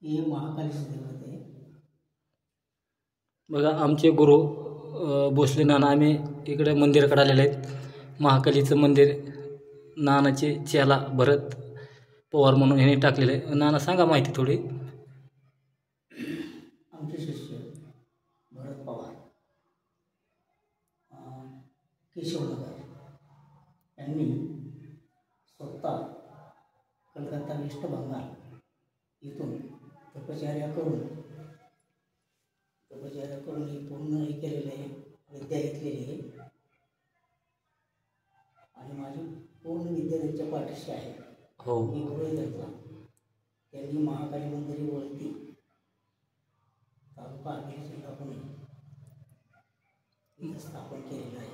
हे महाकालीचं दैवत आहे. बघा आमचे गुरु भोसले नाना आम्ही इकडे मंदिराकडे आलेले आहेत. महाकालीचं मंदिर नानाचे चेला भरत पवार म्हणून ह्याने टाकलेलं आहे. नाना सांगा माहिती थोडी. आमचे शिष्य भरत पवार केशवनगर यांनी स्वतः कलकत्ता वेस्ट बंगाल इथून तपश्चर्या करून ही पूर्ण हे केलेलं आहे, विद्या घेतलेली आहे आणि माझी पूर्ण विद्या त्यांच्या पाठीशी आहे. हो, मी गुरु त्यांचा. त्यांनी महाकाली मंदिर वळती तालुका आर्मी जिल्हा पुणे इथं स्थापन केलेलं आहे.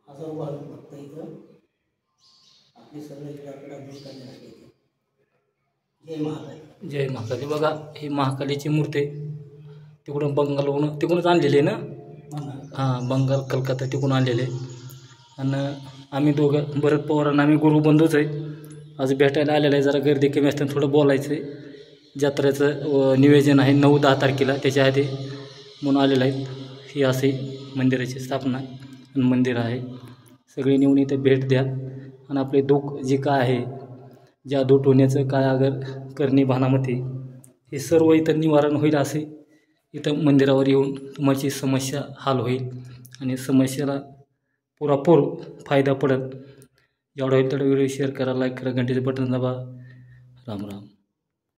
हजारो भाविक भक्त इथं आपली सर्व इकडाकडा दूर करण्यासाठी येते. जय महाकाली. जय महाकाली. बघा ही महाकालीची मूर्ती आहे. तिकडून बंगालहून तिकडूनच आणलेली आहे ना. हां, बंगाल कलकत्ता तिकडून आणलेले आहे. आणि आम्ही दोघं भरत पवारांना आम्ही गुरुबंधूच आहे. आज भेटायला आलेलं आहे. जरा गर्दी कमी असताना थोडं बोलायचं आहे. जत्रेचं नियोजन आहे 9-10 तारखेला, त्याच्या आधी म्हणून आलेलं आहे. ही अशी मंदिराची स्थापना आणि मंदिर आहे. सगळे नेऊन इथं भेट द्या आणि आपले दुःख जे काय आहे, जादू टोण्याचं काय अगर करणी भानामती हे सर्व इथं निवारण होईल. असे इथं मंदिरावर येऊन तुमची समस्या हल होईल आणि समस्येला पुरेपूर फायदा पडेल. जेवढा होईल तेवढा व्हिडिओ शेअर करा, लाईक करा, घंटेचं बटन दाबा. राम राम.